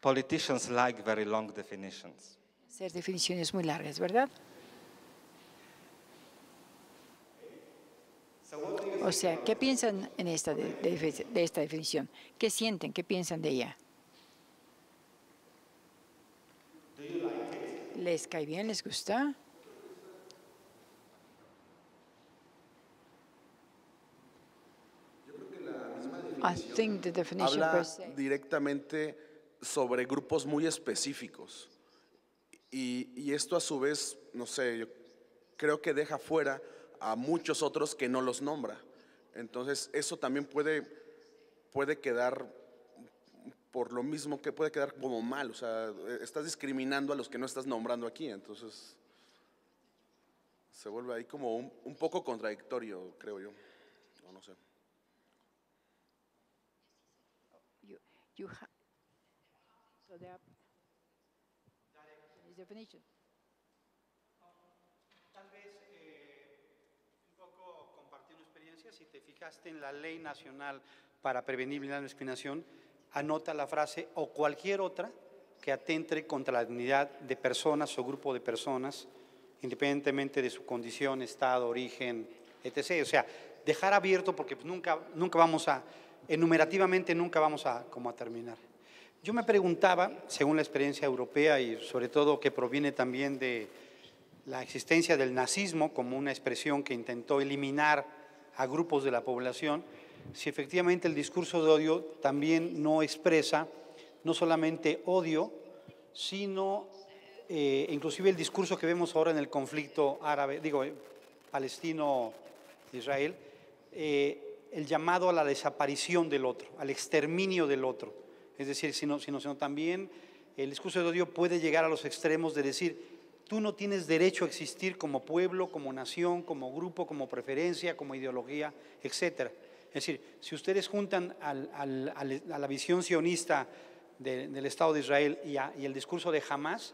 Politicians like very long definitions. Hacer definiciones muy largas, ¿verdad? O sea, ¿qué piensan en esta de esta definición? ¿Qué sienten? ¿Qué piensan de ella? ¿Les cae bien? ¿Les gusta? I think the definition per Habla se directamente sobre grupos muy específicos y esto a su vez, no sé, yo creo que deja fuera a muchos otros que no los nombra. Entonces eso también puede quedar, por lo mismo que puede quedar como mal, o sea, estás discriminando a los que no estás nombrando aquí, entonces se vuelve ahí como un poco contradictorio, creo yo, no sé. So there are definition. Tal vez un poco compartir una experiencia. Si te fijaste en la Ley Nacional para Prevenir la Discriminación, anota la frase o cualquier otra que atente contra la dignidad de personas o grupo de personas, independientemente de su condición, estado, origen, etc. O sea, dejar abierto porque pues, nunca vamos a, enumerativamente nunca vamos a terminar. Yo me preguntaba, según la experiencia europea y sobre todo que proviene también de la existencia del nazismo como una expresión que intentó eliminar a grupos de la población, si efectivamente el discurso de odio también no expresa no solamente odio, sino inclusive el discurso que vemos ahora en el conflicto árabe, palestino-israel, el llamado a la desaparición del otro, al exterminio del otro. Es decir, sino también el discurso de odio puede llegar a los extremos de decir, tú no tienes derecho a existir como pueblo, como nación, como grupo, como preferencia, como ideología, etc. Es decir, si ustedes juntan a la visión sionista del Estado de Israel y el discurso de Hamás,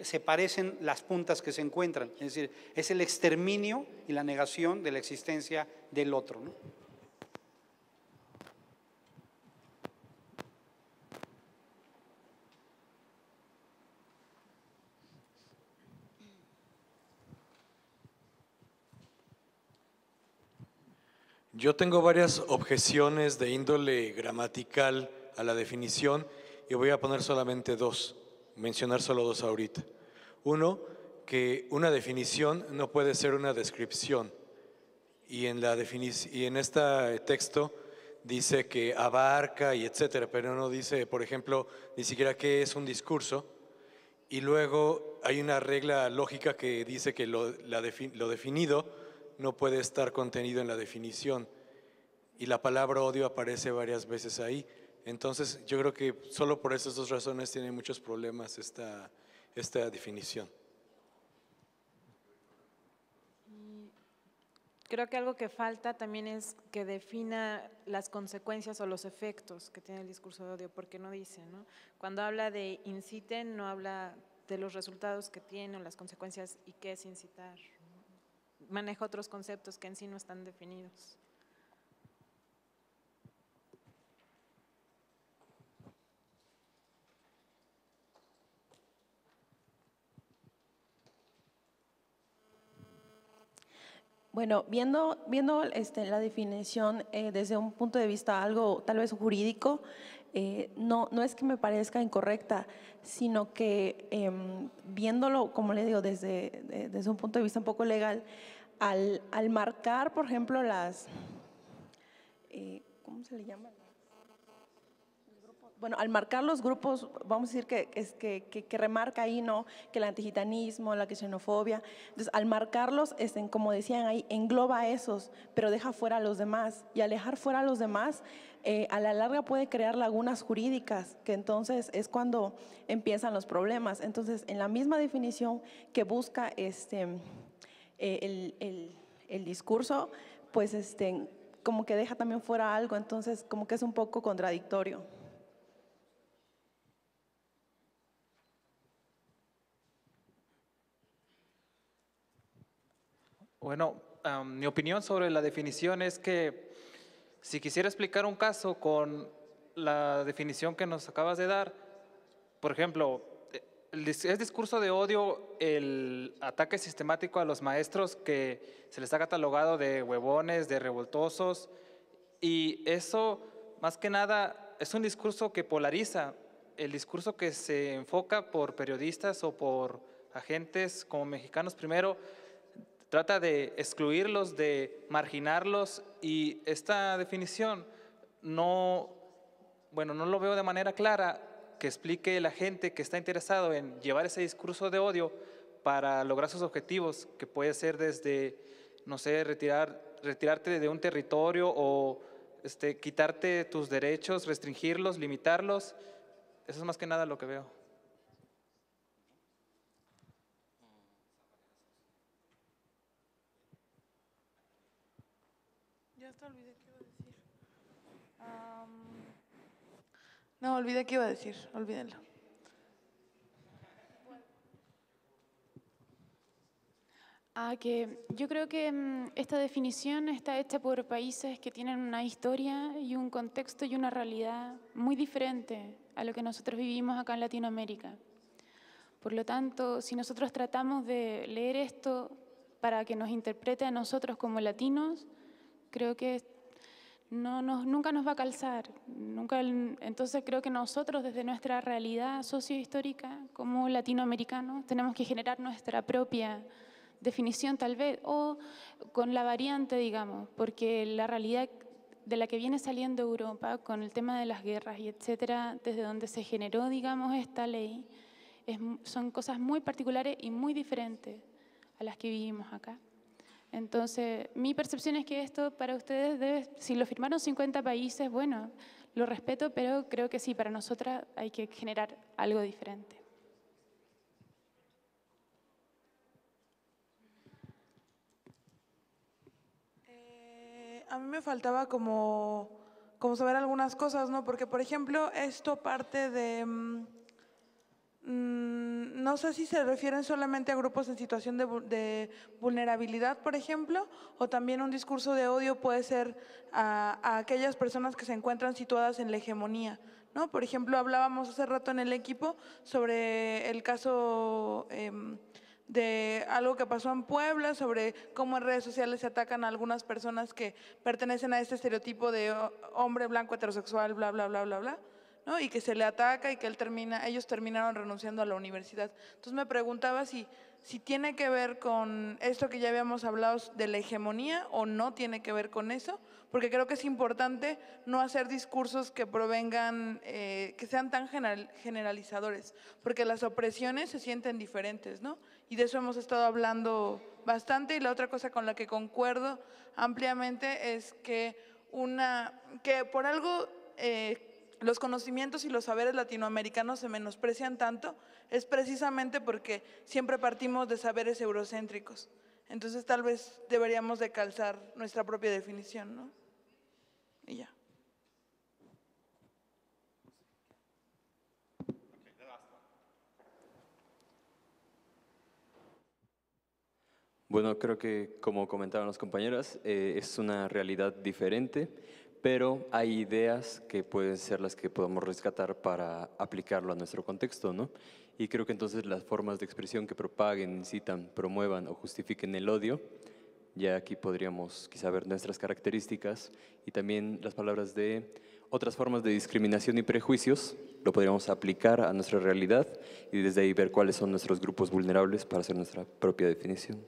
se parecen las puntas que se encuentran. Es decir, es el exterminio y la negación de la existencia del otro, ¿no? Yo tengo varias objeciones de índole gramatical a la definición y voy a poner solamente dos, mencionar solo dos ahorita. Uno, que una definición no puede ser una descripción y en este texto dice que abarca y etcétera, pero no dice, por ejemplo, ni siquiera qué es un discurso. Y luego hay una regla lógica que dice que lo definido no puede estar contenido en la definición y la palabra odio aparece varias veces ahí. Entonces yo creo que solo por esas dos razones tiene muchos problemas esta definición. Creo que algo que falta también es que defina las consecuencias o los efectos que tiene el discurso de odio, porque no dice, ¿no? Cuando habla de inciten, no habla de los resultados que tiene o las consecuencias y qué es incitar. Maneja otros conceptos que en sí no están definidos. Bueno, viendo la definición desde un punto de vista algo tal vez jurídico, no es que me parezca incorrecta, sino que viéndolo, como le digo, desde un punto de vista un poco legal, al marcar, por ejemplo, ¿cómo se le llama? Bueno, al marcar los grupos, vamos a decir que remarca ahí, ¿no? Que el antigitanismo, la xenofobia. Entonces, al marcarlos, como decían ahí, engloba a esos, pero deja fuera a los demás. Y al dejar fuera a los demás, a la larga puede crear lagunas jurídicas, que entonces es cuando empiezan los problemas. Entonces, en la misma definición que busca el discurso, pues como que deja también fuera algo, entonces como que es un poco contradictorio. Bueno, mi opinión sobre la definición es que si quisiera explicar un caso con la definición que nos acabas de dar, por ejemplo, es discurso de odio el ataque sistemático a los maestros que se les ha catalogado de huevones, de revoltosos, y eso, más que nada, es un discurso que polariza. El discurso que se enfoca por periodistas o por agentes como Mexicanos Primero trata de excluirlos, de marginarlos, y esta definición no lo veo de manera clara que explique la gente que está interesado en llevar ese discurso de odio para lograr sus objetivos, que puede ser desde, no sé, retirarte de un territorio o quitarte tus derechos, restringirlos, limitarlos. Eso es más que nada lo que veo. Ya hasta olvidé qué iba a decir. No, olvidé qué iba a decir, olvídenlo. Que yo creo que esta definición está hecha por países que tienen una historia y un contexto y una realidad muy diferente a lo que nosotros vivimos acá en Latinoamérica. Por lo tanto, si nosotros tratamos de leer esto para que nos interprete a nosotros como latinos, creo que nunca nos va a calzar. Entonces creo que nosotros desde nuestra realidad sociohistórica como latinoamericanos tenemos que generar nuestra propia definición tal vez, o con la variante, digamos, porque la realidad de la que viene saliendo Europa con el tema de las guerras y etcétera, desde donde se generó, digamos, esta ley, son cosas muy particulares y muy diferentes a las que vivimos acá. Entonces, mi percepción es que esto para ustedes si lo firmaron 50 países, bueno, lo respeto, pero creo que sí, para nosotras hay que generar algo diferente. A mí me faltaba como saber algunas cosas, ¿no? Porque, por ejemplo, esto parte de… no sé si se refieren solamente a grupos en situación de vulnerabilidad, por ejemplo, o también un discurso de odio puede ser a aquellas personas que se encuentran situadas en la hegemonía, ¿no? Por ejemplo, hablábamos hace rato en el equipo sobre el caso de algo que pasó en Puebla, sobre cómo en redes sociales se atacan a algunas personas que pertenecen a este estereotipo de hombre blanco heterosexual, bla, bla, bla, bla, bla, ¿no? Y que se le ataca y que ellos terminaron renunciando a la universidad. Entonces me preguntaba si tiene que ver con esto que ya habíamos hablado de la hegemonía o no tiene que ver con eso, porque creo que es importante no hacer discursos que provengan, que sean tan generalizadores, porque las opresiones se sienten diferentes, ¿no? Y de eso hemos estado hablando bastante. Y la otra cosa con la que concuerdo ampliamente es que por algo los conocimientos y los saberes latinoamericanos se menosprecian tanto, es precisamente porque siempre partimos de saberes eurocéntricos. Entonces tal vez deberíamos de calzar nuestra propia definición, ¿no? Y ya. Bueno, creo que como comentaban las compañeras, es una realidad diferente, pero hay ideas que pueden ser las que podamos rescatar para aplicarlo a nuestro contexto, ¿no? Y creo que entonces las formas de expresión que propaguen, incitan, promuevan o justifiquen el odio, ya aquí podríamos quizá ver nuestras características y también las palabras de otras formas de discriminación y prejuicios, lo podríamos aplicar a nuestra realidad y desde ahí ver cuáles son nuestros grupos vulnerables para hacer nuestra propia definición.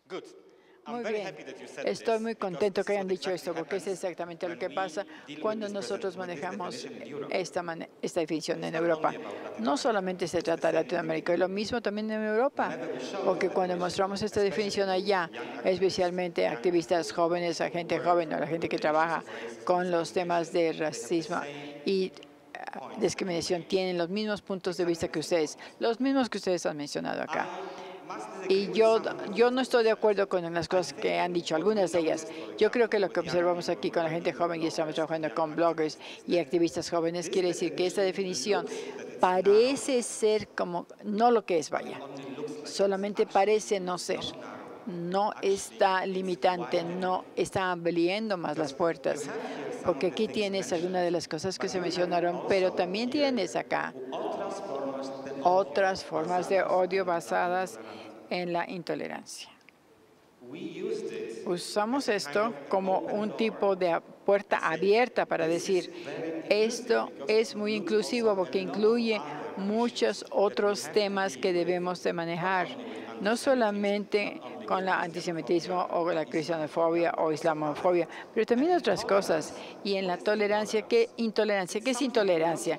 Good. Muy bien. Estoy muy contento que hayan dicho esto, porque es exactamente lo que pasa cuando nosotros manejamos esta definición en Europa. No solamente se trata de Latinoamérica, es lo mismo también en Europa, porque cuando mostramos esta definición allá, especialmente a activistas jóvenes, a gente joven o a la gente que trabaja con los temas de racismo y discriminación, tienen los mismos puntos de vista que ustedes, los mismos que ustedes han mencionado acá. Y yo no estoy de acuerdo con las cosas que han dicho, algunas de ellas. Yo creo que lo que observamos aquí con la gente joven y estamos trabajando con bloggers y activistas jóvenes, quiere decir que esta definición parece ser como no lo que es, vaya. Solamente parece no ser. no está limitante, no está abriendo más las puertas, porque aquí tienes algunas de las cosas que se mencionaron, pero también tienes acá otras formas de odio basadas en la intolerancia. Usamos esto como un tipo de puerta abierta para decir, esto es muy inclusivo porque incluye muchos otros temas que debemos de manejar, no solamente con el antisemitismo o la cristianofobia o islamofobia, pero también otras cosas. Y en la tolerancia, ¿qué intolerancia? ¿Qué es intolerancia?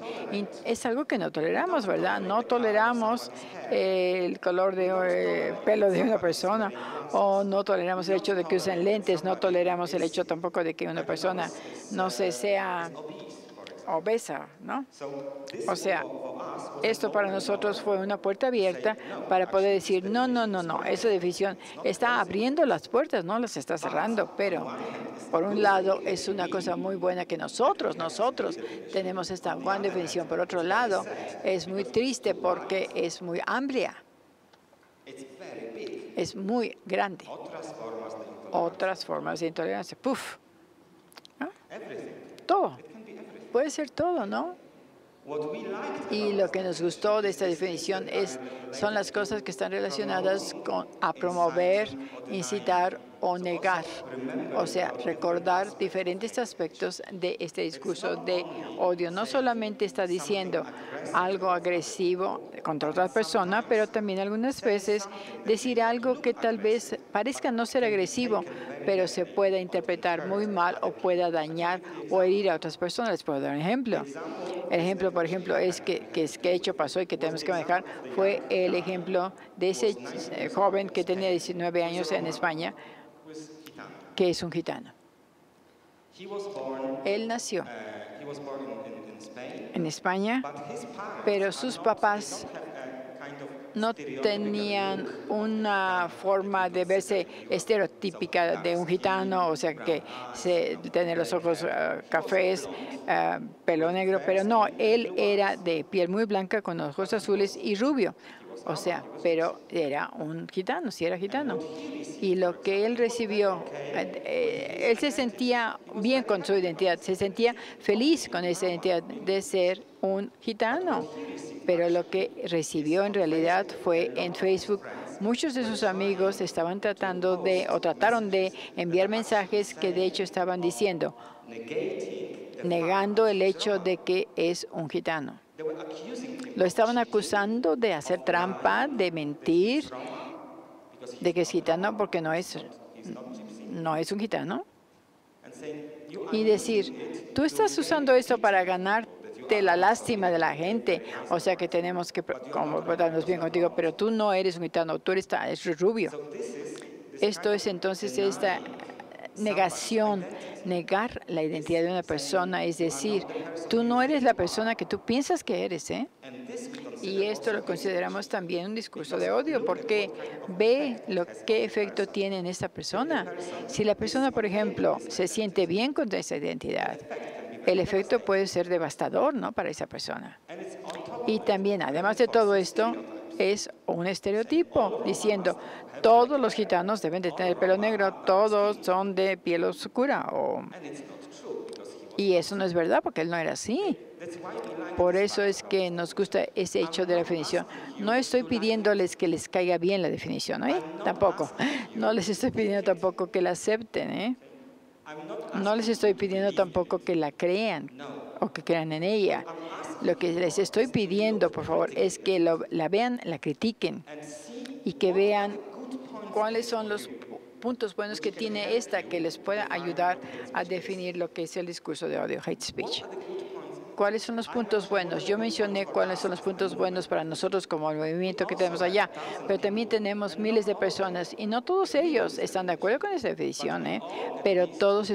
Es algo que no toleramos, ¿verdad? No toleramos el color de pelo de una persona, o no toleramos el hecho de que usen lentes, no toleramos el hecho tampoco de que una persona no sea obesa, ¿no? O sea, esto para nosotros fue una puerta abierta para poder decir, no, no, no, no, esa definición está abriendo las puertas, no las está cerrando, pero por un lado es una cosa muy buena que nosotros tenemos esta buena definición, por otro lado es muy triste porque es muy amplia, es muy grande. Otras formas de intolerancia, ¡puf! ¿No? Todo. Puede ser todo, ¿no? Y lo que nos gustó de esta definición son las cosas que están relacionadas a promover, incitar o negar. O sea, recordar diferentes aspectos de este discurso de odio. No solamente está diciendo algo agresivo contra otra persona, pero también algunas veces decir algo que tal vez parezca no ser agresivo, pero se pueda interpretar muy mal o pueda dañar o herir a otras personas. Les puedo dar un ejemplo. El ejemplo, por ejemplo, es que hecho pasó y que tenemos que manejar fue el ejemplo de ese joven que tenía 19 años en España, que es un gitano. Él nació en España, pero sus papás no tenían una forma de verse estereotípica de un gitano, o sea, que tiene los ojos cafés, pelo negro, pero no, él era de piel muy blanca con ojos azules y rubio. O sea, pero era un gitano, sí era gitano. Y lo que él recibió, él se sentía bien con su identidad, se sentía feliz con esa identidad de ser un gitano. Pero lo que recibió en realidad fue en Facebook. Muchos de sus amigos estaban trataron de enviar mensajes que de hecho estaban diciendo, negando el hecho de que es un gitano. Lo estaban acusando de hacer trampa, de mentir, de que es gitano porque no es un gitano. Y decir, tú estás usando esto para ganarte la lástima de la gente, o sea que tenemos que comportarnos bien contigo, pero tú no eres un gitano, tú eres rubio. Esto es entonces esta negación, negar la identidad de una persona, es decir, tú no eres la persona que tú piensas que eres, ¿eh? Y esto lo consideramos también un discurso de odio, porque ve qué efecto tiene en esta persona. Si la persona, por ejemplo, se siente bien con esa identidad, el efecto puede ser devastador, ¿no?, para esa persona. Y también, además de todo esto, es un estereotipo diciendo todos los gitanos deben de tener pelo negro, todos son de piel oscura. Y eso no es verdad porque él no era así. Por eso es que nos gusta ese hecho de la definición. No estoy pidiéndoles que les caiga bien la definición, ¿eh? Tampoco. No les estoy pidiendo tampoco que la acepten, ¿eh? No les estoy pidiendo tampoco que la crean o que crean en ella. Lo que les estoy pidiendo, por favor, es que la vean, la critiquen y que vean cuáles son los puntos buenos que tiene esta que les pueda ayudar a definir lo que es el discurso de odio, hate speech. ¿Cuáles son los puntos buenos? Yo mencioné cuáles son los puntos buenos para nosotros como el movimiento que tenemos allá, pero también tenemos miles de personas y no todos ellos están de acuerdo con esa definición, ¿eh? Pero todos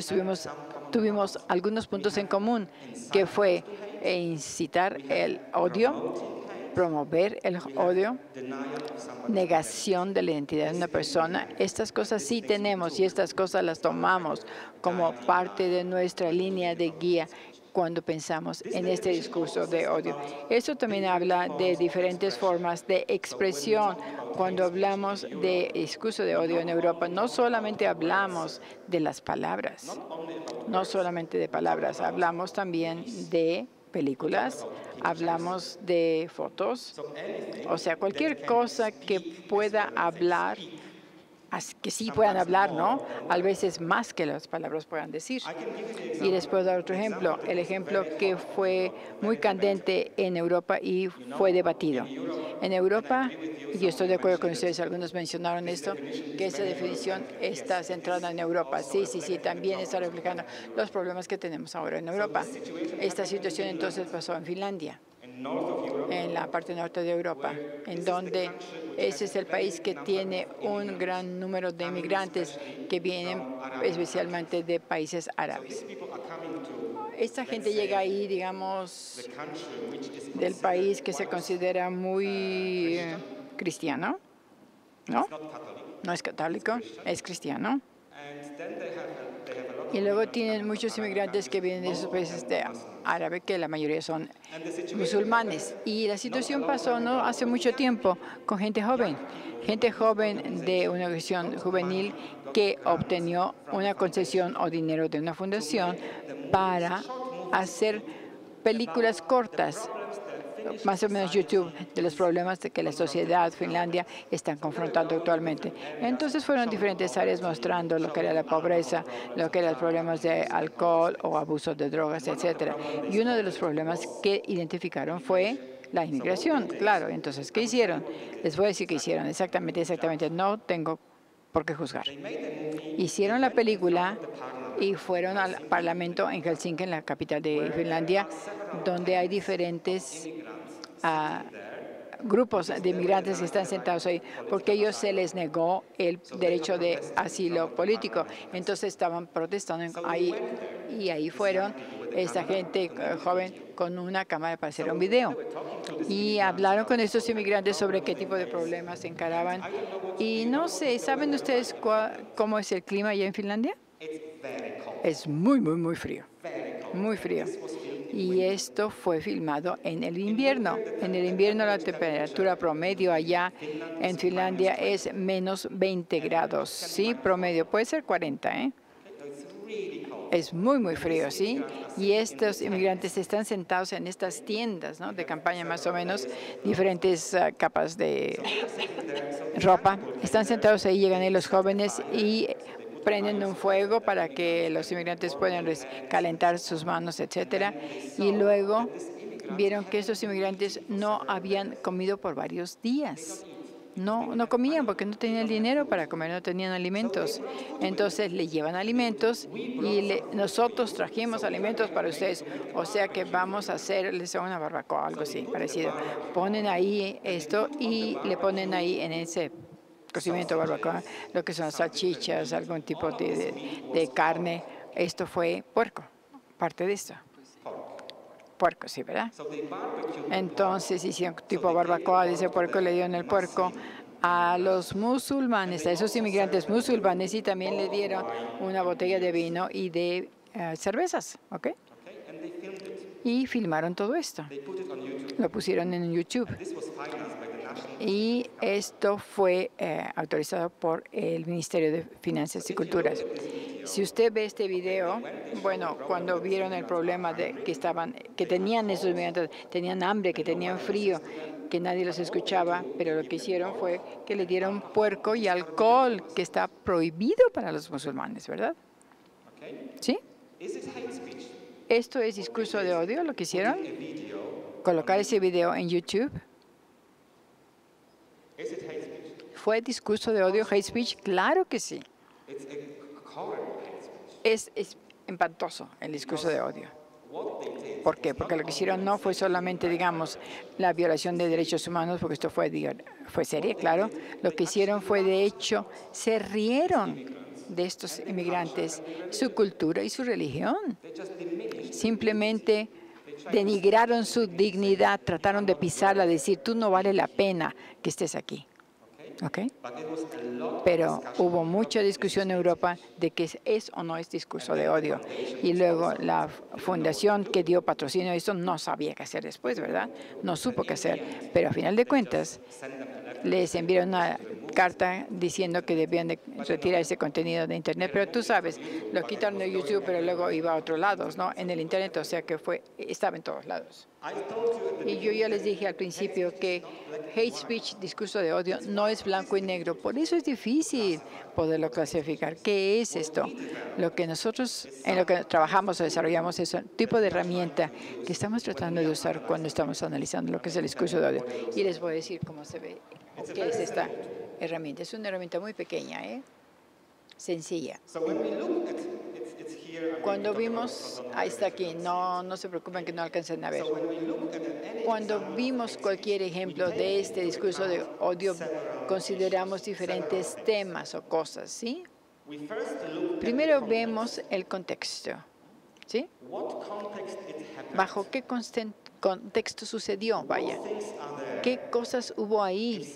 tuvimos algunos puntos en común, que fue incitar el odio, promover el odio, negación de la identidad de una persona. Estas cosas sí tenemos y estas cosas las tomamos como parte de nuestra línea de guía cuando pensamos en este discurso de odio. Eso también habla de diferentes formas de expresión. Cuando hablamos de discurso de odio en Europa, no solamente hablamos de las palabras, no solamente de palabras, hablamos también de películas, hablamos de fotos, o sea, cualquier cosa que pueda hablar, que sí puedan hablar, ¿no? A veces más que las palabras puedan decir. Y les puedo dar otro ejemplo, el ejemplo que fue muy candente en Europa y fue debatido. En Europa, y yo estoy de acuerdo con ustedes, algunos mencionaron esto, que esa definición está centrada en Europa. Sí, también está reflejando los problemas que tenemos ahora en Europa. Esta situación entonces pasó en Finlandia, en la parte norte de Europa, en donde ese es el país que tiene un gran número de inmigrantes que vienen especialmente de países árabes. Esta gente llega ahí, digamos, del país que se considera muy cristiano, ¿no? No es católico, es cristiano. Y luego tienen muchos inmigrantes que vienen de esos países de árabe, que la mayoría son musulmanes. Y la situación pasó no hace mucho tiempo con gente joven de una organización juvenil que obtenió una concesión o dinero de una fundación para hacer películas cortas, más o menos YouTube, de los problemas de que la sociedad Finlandia están confrontando actualmente. Entonces fueron diferentes áreas mostrando lo que era la pobreza, lo que eran los problemas de alcohol o abuso de drogas, etcétera. Y uno de los problemas que identificaron fue la inmigración. Claro, entonces, ¿qué hicieron? Les voy a decir qué hicieron. Exactamente. No tengo por qué juzgar. Hicieron la película y fueron al Parlamento en Helsinki, en la capital de Finlandia, donde hay diferentes grupos de inmigrantes que están sentados ahí, porque a ellos se les negó el derecho de asilo político. Entonces estaban protestando ahí, y ahí fueron esta gente joven con una cámara para hacer un video. Y hablaron con estos inmigrantes sobre qué tipo de problemas encaraban. Y no sé, ¿saben ustedes cómo es el clima allá en Finlandia? Es muy, muy, muy frío. Muy frío. Y esto fue filmado en el invierno. En el invierno la temperatura promedio allá en Finlandia es menos 20 grados, ¿sí? Promedio, puede ser 40, ¿eh? Es muy, muy frío, ¿sí? Y estos inmigrantes están sentados en estas tiendas, ¿no?, de campaña, más o menos, diferentes capas de ropa. Están sentados ahí, llegan ahí los jóvenes y prenden un fuego para que los inmigrantes puedan calentar sus manos, etcétera. Y luego vieron que esos inmigrantes no habían comido por varios días. No comían porque no tenían el dinero para comer, no tenían alimentos. Entonces le llevan alimentos y nosotros trajimos alimentos para ustedes. O sea que vamos a hacerles una barbacoa, algo así parecido. Ponen ahí esto y le ponen ahí en ese cocimiento barbacoa lo que son salchichas, algún tipo de carne. Esto fue puerco, parte de esto. Puerco, sí, ¿verdad? Entonces hicieron tipo barbacoa de ese puerco, le dieron el puerco a los musulmanes, a esos inmigrantes musulmanes, y también le dieron una botella de vino y de cervezas, ¿ok? Y filmaron todo esto. Lo pusieron en YouTube. Y esto fue autorizado por el Ministerio de Finanzas y Culturas. Si usted ve este video, bueno, cuando vieron el problema de que tenían esos inmigrantes, tenían hambre, que tenían frío, que nadie los escuchaba, pero lo que hicieron fue que le dieron puerco y alcohol, que está prohibido para los musulmanes, ¿verdad? ¿Sí? ¿Esto es discurso de odio, lo que hicieron? Colocar ese video en YouTube. ¿Fue discurso de odio, hate speech? Claro que sí. Es espantoso el discurso de odio. ¿Por qué? Porque lo que hicieron no fue solamente, digamos, la violación de derechos humanos, porque esto fue seria, claro. Lo que hicieron fue, de hecho, se rieron de estos inmigrantes, su cultura y su religión. Simplemente denigraron su dignidad, trataron de pisarla, decir, tú no vale la pena que estés aquí. ¿ok? Pero hubo mucha discusión en Europa de que es o no es discurso de odio. Y luego la fundación que dio patrocinio a esto no sabía qué hacer después, ¿verdad? No supo qué hacer. Pero a final de cuentas, les enviaron una carta diciendo que debían de retirar ese contenido de Internet. Pero tú sabes, lo quitaron de YouTube, pero luego iba a otros lados, ¿no? En el Internet, o sea que estaba en todos lados. Y yo ya les dije al principio que hate speech, discurso de odio, no es blanco y negro. Por eso es difícil poderlo clasificar. ¿Qué es esto? Lo que nosotros, en lo que trabajamos o desarrollamos es un tipo de herramienta que estamos tratando de usar cuando estamos analizando lo que es el discurso de odio. Y les voy a decir cómo se ve, qué es esta herramienta. Es una herramienta muy pequeña, sencilla. Cuando vimos, ahí está aquí, no se preocupen que no alcancen a ver. Cuando vimos cualquier ejemplo de este discurso de odio, consideramos diferentes temas o cosas, ¿sí? Primero vemos el contexto, ¿sí? ¿Bajo qué contexto sucedió? Vaya, ¿qué cosas hubo ahí?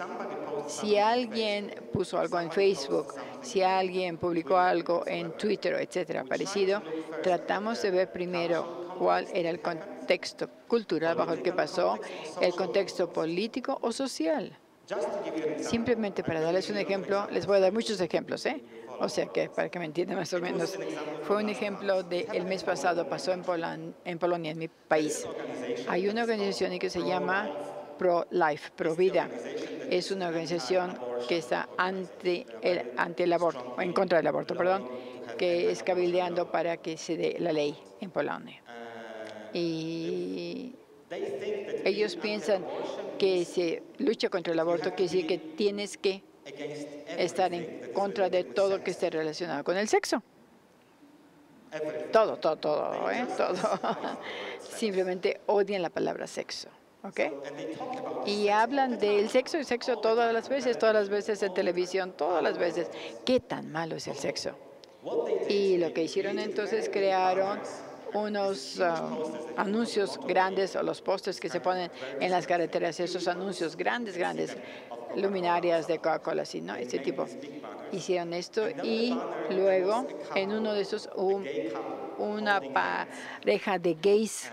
Si alguien puso algo en Facebook, si alguien publicó algo en Twitter, etcétera, parecido, tratamos de ver primero cuál era el contexto cultural bajo el que pasó, el contexto político o social. Simplemente para darles un ejemplo, les voy a dar muchos ejemplos, O sea que para que me entiendan más o menos, fue un ejemplo del mes pasado, pasó en Polonia, en mi país. Hay una organización que se llama Pro-Life, Pro-Vida. Es una organización que está ante el aborto, en contra del aborto, perdón, que es cabildeando para que se dé la ley en Polonia. Y ellos piensan que se lucha contra el aborto, quiere decir que tienes que estar en contra de todo que esté relacionado con el sexo. Todo, todo. Simplemente odian la palabra sexo. ¿Ok? Y hablan del sexo y sexo todas las veces en televisión, todas las veces. ¿Qué tan malo es el sexo? Y lo que hicieron entonces, crearon unos anuncios grandes o los pósters que se ponen en las carreteras, esos anuncios grandes, luminarias de Coca-Cola, así, ¿no? Ese tipo. Hicieron esto y luego en uno de esos una pareja de gays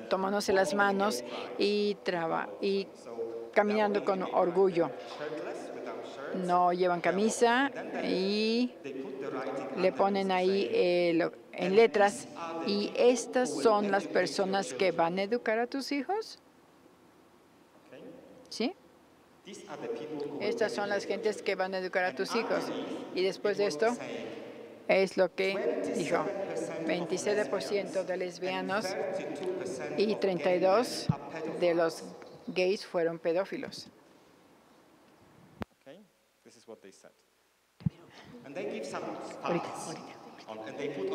tomándose las manos y caminando con orgullo. No llevan camisa y le ponen ahí en letras. ¿Y estas son las personas que van a educar a tus hijos? ¿Sí? Estas son las gentes que van a educar a tus hijos. Y después de esto, es lo que dijo, 27% de lesbianos y 32% de los gays fueron pedófilos.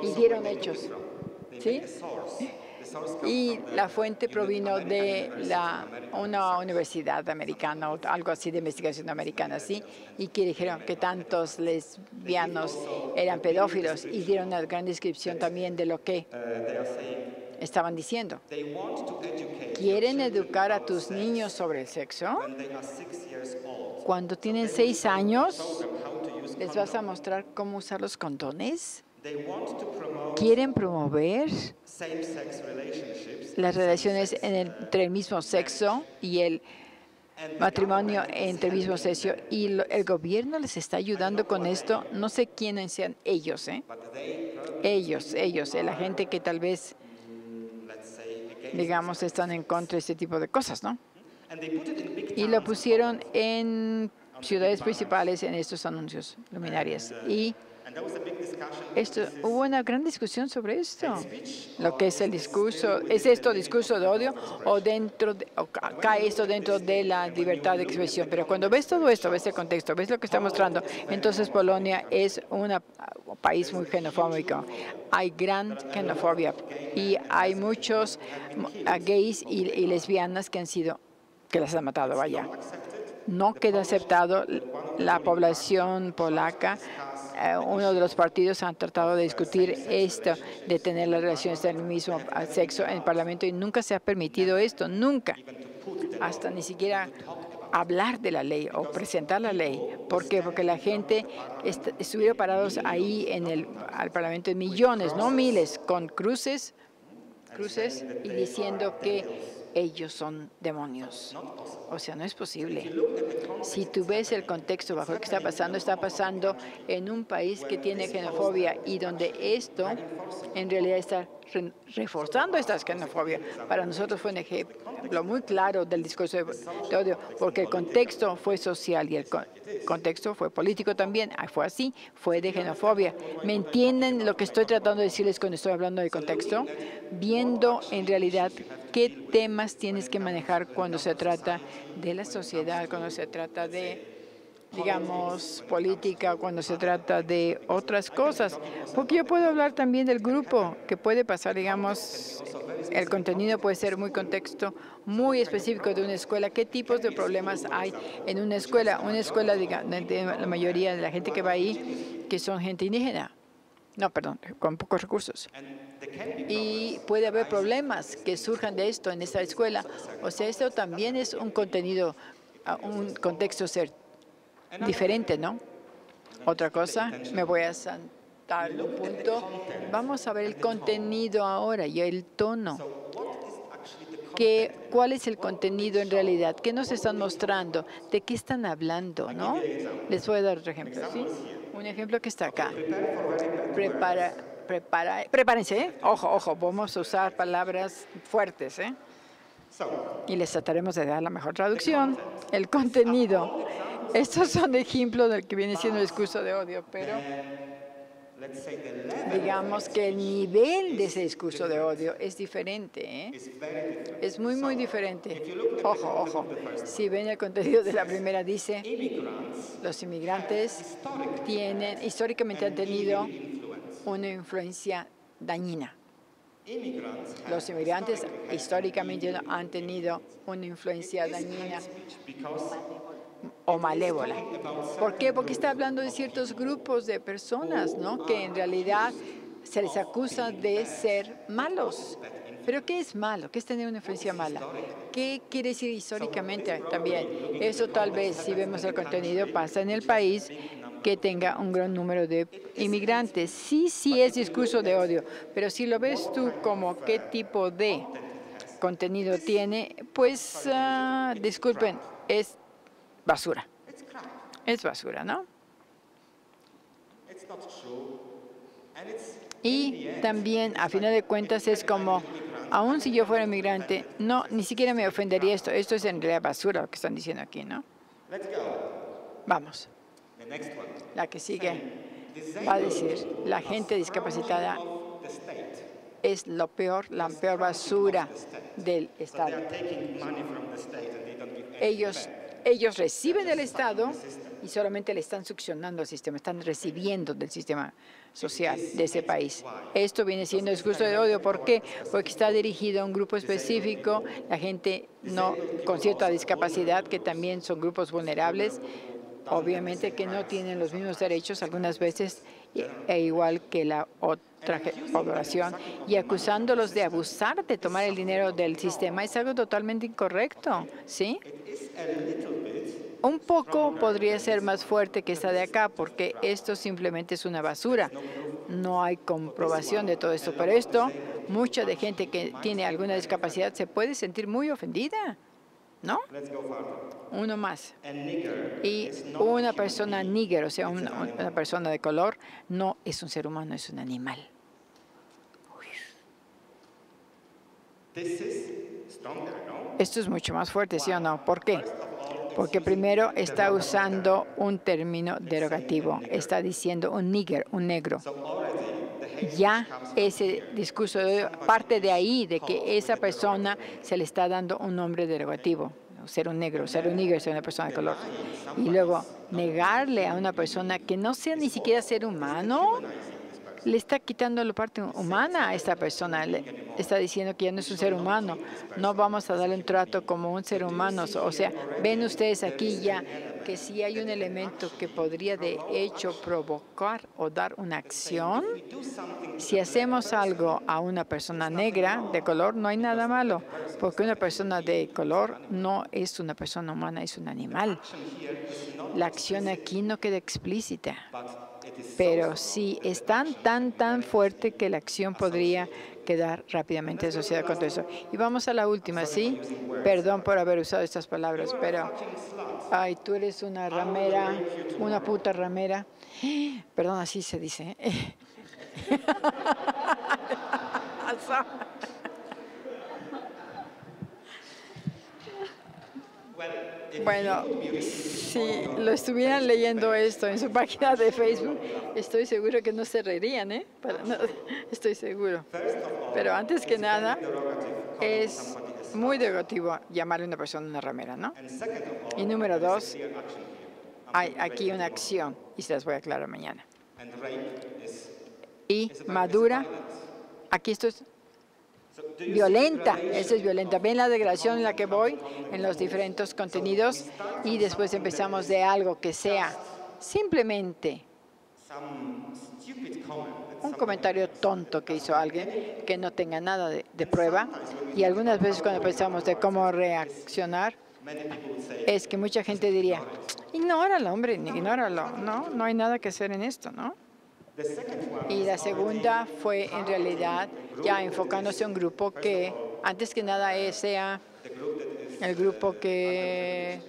Y dieron hechos, ¿sí? Y la fuente provino de una universidad americana o algo así de investigación americana, ¿sí? Y que dijeron que tantos lesbianos eran pedófilos y dieron una gran descripción también de lo que estaban diciendo. ¿Quieren educar a tus niños sobre el sexo? Cuando tienen 6 años, ¿les vas a mostrar cómo usar los condones? ¿Quieren promover las relaciones entre el mismo sexo y el matrimonio entre el mismo sexo? Y el gobierno les está ayudando con esto. No sé quiénes sean ellos, Ellos, la gente que tal vez, digamos, están en contra de este tipo de cosas, ¿no? Y lo pusieron en ciudades principales en estos anuncios luminarias. Y hubo una gran discusión sobre esto. Lo que es el discurso, ¿es esto discurso de odio o cae esto dentro de la libertad de expresión? Pero cuando ves todo esto, ves el contexto, ves lo que está mostrando, entonces Polonia es un país muy xenofóbico. Hay gran xenofobia y hay muchos gays y lesbianas que las han matado, vaya. No queda aceptado la población polaca. Uno de los partidos han tratado de discutir esto, de tener las relaciones del mismo sexo en el Parlamento y nunca se ha permitido esto, nunca. Hasta ni siquiera hablar de la ley o presentar la ley. ¿Por qué? Porque la gente estuvieron parados ahí al Parlamento en millones, no miles, con cruces y diciendo que ellos son demonios. O sea, no es posible. Si tú ves el contexto bajo el que está pasando en un país que tiene xenofobia y donde esto en realidad está reforzando esta xenofobia. Para nosotros fue un ejemplo muy claro del discurso de odio, porque el contexto fue social y el contexto fue político también. Fue así, fue de xenofobia. ¿Me entienden lo que estoy tratando de decirles cuando estoy hablando de contexto? Viendo en realidad qué temas tienes que manejar cuando se trata de la sociedad, cuando se trata de, digamos, política, cuando se trata de otras cosas. Porque yo puedo hablar también del grupo, que puede pasar, digamos, el contenido puede ser muy contexto, muy específico de una escuela. ¿Qué tipos de problemas hay en una escuela? Una escuela, digamos, de la mayoría de la gente que va ahí, que son gente indígena. No, perdón, con pocos recursos. Y puede haber problemas que surjan de esto en esta escuela. O sea, esto también es un contenido, un contexto diferente, ¿no? Otra cosa, me voy a saltar un punto. Vamos a ver el contenido ahora y el tono. ¿Cuál es el contenido en realidad? ¿Qué nos están mostrando? ¿De qué están hablando, no? Les voy a dar otro ejemplo, ¿sí? Un ejemplo que está acá. Prepárense, ¿eh? Ojo, vamos a usar palabras fuertes, ¿eh? Y les trataremos de dar la mejor traducción. El contenido. Estos son ejemplos del que viene siendo el discurso de odio, pero digamos que el nivel de ese discurso de odio es diferente, ¿eh? Es muy, muy diferente. Ojo. Si ven el contenido de la primera, dice, los inmigrantes históricamente han tenido una influencia dañina. Los inmigrantes históricamente han tenido una influencia dañina o malévola. ¿Por qué? Porque está hablando de ciertos grupos de personas, ¿no? Que en realidad se les acusa de ser malos. ¿Pero qué es malo? ¿Qué es tener una influencia mala? ¿Qué quiere decir históricamente también? Eso tal vez, si vemos el contenido, pasa en el país que tenga un gran número de inmigrantes. Sí es discurso de odio, pero si lo ves tú como qué tipo de contenido tiene, pues, disculpen, es basura. Es basura, ¿no? Y también, a final de cuentas, es como, aun si yo fuera inmigrante, no, ni siquiera me ofendería esto. Esto es en realidad basura lo que están diciendo aquí, ¿no? Vamos. La que sigue va a decir, la gente discapacitada es la peor basura del Estado. Ellos reciben del Estado y solamente le están succionando al sistema, están recibiendo del sistema social de ese país. Esto viene siendo discurso de odio. ¿Por qué? Porque está dirigido a un grupo específico, la gente con cierta discapacidad, que también son grupos vulnerables, obviamente que no tienen los mismos derechos algunas veces, igual que la otra población, y acusándolos de abusar, de tomar el dinero del sistema, es algo totalmente incorrecto, ¿sí? Un poco podría ser más fuerte que esta de acá, porque esto simplemente es una basura. No hay comprobación de todo esto, pero esto, mucha de gente que tiene alguna discapacidad se puede sentir muy ofendida, ¿no? Uno más. Y una persona níger, o sea, una persona de color, no es un ser humano, es un animal. Esto es mucho más fuerte, ¿sí o no? ¿Por qué? Porque primero está usando un término derogativo. Está diciendo un níger, un negro. Ya ese discurso parte de ahí, de que esa persona se le está dando un nombre derogativo. Ser un negro, ser un níger, ser una persona de color. Y luego negarle a una persona que no sea ni siquiera ser humano, le está quitando la parte humana a esta persona. Le está diciendo que ya no es un ser humano. No vamos a darle un trato como un ser humano. O sea, ven ustedes aquí ya que si hay un elemento que podría de hecho provocar o dar una acción, si hacemos algo a una persona negra de color, no hay nada malo, porque una persona de color no es una persona humana, es un animal. La acción aquí no queda explícita, pero sí es tan fuerte que la acción podría quedar rápidamente asociada con todo eso. Y vamos a la última, ¿sí? Perdón por haber usado estas palabras, pero ay, tú eres una ramera, una puta ramera. Perdón, así se dice. Bueno, si lo estuvieran leyendo esto en su página de Facebook, estoy seguro que no se reirían, ¿eh? No, estoy seguro. Pero antes que nada, es muy derogativo llamarle a una persona una ramera, ¿no? Y número dos, hay aquí una acción, y se las voy a aclarar mañana. Y madura, aquí esto es violenta, eso es violenta. Ven la degradación en la que voy en los diferentes contenidos y después empezamos de algo que sea simplemente un comentario tonto que hizo alguien que no tenga nada de prueba. Y algunas veces cuando pensamos de cómo reaccionar, es que mucha gente diría, ignóralo, hombre, ignóralo, no hay nada que hacer en esto, ¿no? Y la segunda fue en realidad ya enfocándose en un grupo que antes que nada sea el grupo que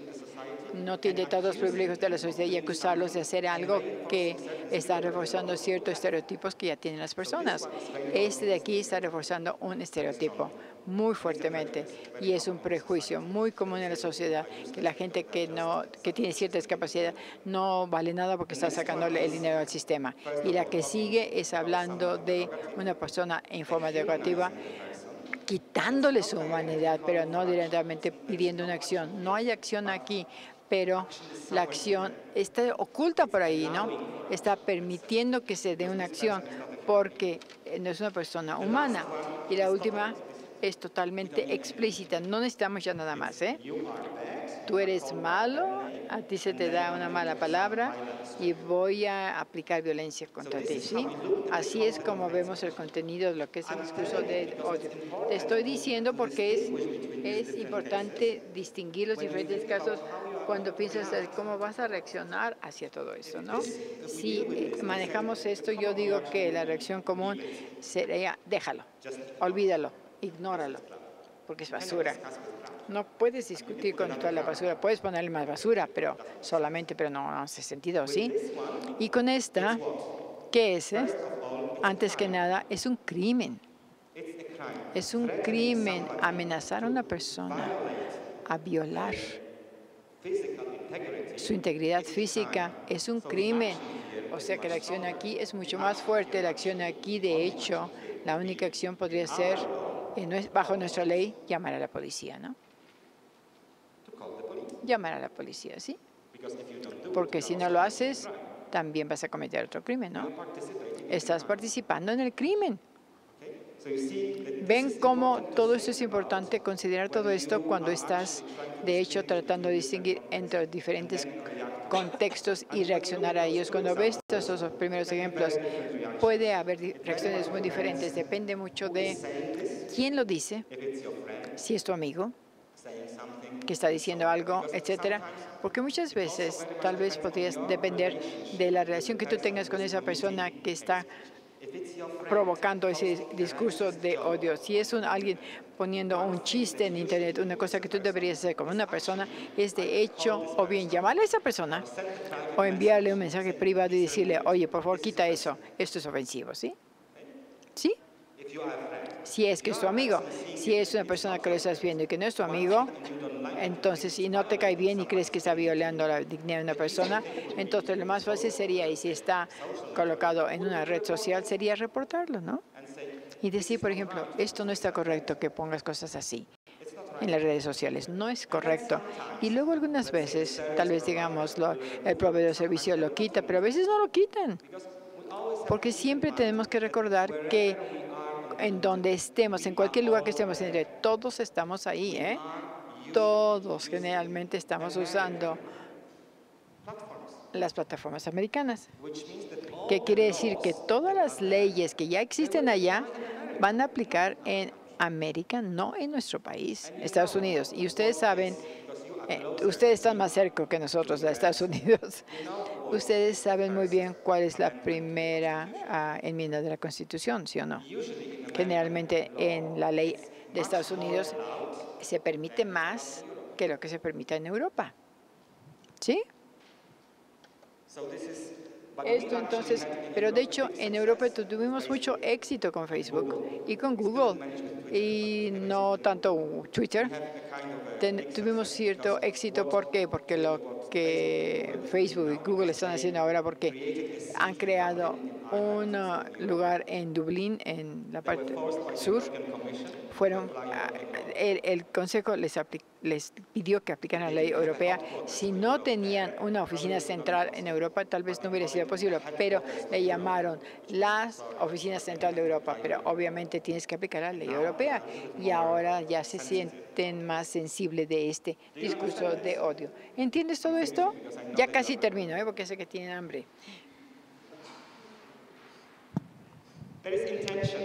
no tiene todos los privilegios de la sociedad y acusarlos de hacer algo que está reforzando ciertos estereotipos que ya tienen las personas. Este de aquí está reforzando un estereotipo muy fuertemente y es un prejuicio muy común en la sociedad que la gente que tiene cierta discapacidad no vale nada porque está sacándole el dinero al sistema. Y la que sigue es hablando de una persona en forma educativa quitándole su humanidad, pero no directamente pidiendo una acción. No hay acción aquí, pero la acción está oculta por ahí, ¿no? Está permitiendo que se dé una acción porque no es una persona humana. Y la última es totalmente explícita. No necesitamos ya nada más, ¿eh? Tú eres malo, a ti se te da una mala palabra y voy a aplicar violencia contra ti, ¿sí? Así es como vemos el contenido de lo que es el discurso de odio. Te estoy diciendo porque es importante distinguir los diferentes casos cuando piensas de cómo vas a reaccionar hacia todo esto, ¿no? Si manejamos esto, yo digo que la reacción común sería, déjalo, olvídalo, ignóralo, porque es basura. No puedes discutir con toda la basura, puedes ponerle más basura, pero no hace sentido, ¿sí? Y con esta, ¿qué es? Antes que nada, es un crimen. Es un crimen amenazar a una persona, a violar su integridad física, es un crimen. O sea que la acción aquí es mucho más fuerte. La acción aquí, de hecho, la única acción podría ser, bajo nuestra ley, llamar a la policía, ¿no? Llamar a la policía, ¿sí? Porque si no lo haces, también vas a cometer otro crimen, ¿no? Estás participando en el crimen. ¿Ven cómo todo esto es importante, considerar todo esto cuando estás, de hecho, tratando de distinguir entre diferentes contextos y reaccionar a ellos? Cuando ves estos primeros ejemplos, puede haber reacciones muy diferentes. Depende mucho de quién lo dice, si es tu amigo, que está diciendo algo, etcétera, porque muchas veces tal vez podrías depender de la relación que tú tengas con esa persona que está provocando ese discurso de odio. Si es alguien poniendo un chiste en Internet, una cosa que tú deberías hacer como una persona, es de hecho o bien llamarle a esa persona o enviarle un mensaje privado y decirle, oye, por favor, quita eso, esto es ofensivo, ¿sí? ¿Sí? Si es que es tu amigo. Si es una persona que lo estás viendo y que no es tu amigo, entonces, si no te cae bien y crees que está violando la dignidad de una persona, entonces lo más fácil sería, y si está colocado en una red social, sería reportarlo, ¿no? Y decir, por ejemplo, esto no está correcto que pongas cosas así en las redes sociales. No es correcto. Y luego algunas veces, tal vez digamos, el proveedor de servicio lo quita, pero a veces no lo quitan. Porque siempre tenemos que recordar que en donde estemos, en cualquier lugar que estemos, todos estamos ahí, ¿eh? Todos generalmente estamos usando las plataformas americanas. ¿Qué quiere decir? Que todas las leyes que ya existen allá van a aplicar en América, no en nuestro país, Estados Unidos. Y ustedes saben, ustedes están más cerca que nosotros de Estados Unidos. Ustedes saben muy bien cuál es la primera enmienda de la Constitución, ¿sí o no? Generalmente en la ley de Estados Unidos se permite más que lo que se permite en Europa. ¿Sí? Esto entonces, pero de hecho en Europa tuvimos mucho éxito con Facebook y con Google y no tanto Twitter. Tuvimos cierto éxito, ¿por qué? Porque lo que Facebook y Google están haciendo ahora, porque han creado un lugar en Dublín, en la parte sur. El Consejo les pidió que aplicaran la ley europea. Si no tenían una oficina central en Europa, tal vez no hubiera sido posible, pero le llamaron la Oficina Central de Europa, pero obviamente tienes que aplicar la ley europea y ahora ya se sienten más sensibles de este discurso de odio. ¿Entiendes todo esto? Ya casi termino, porque sé que tienen hambre.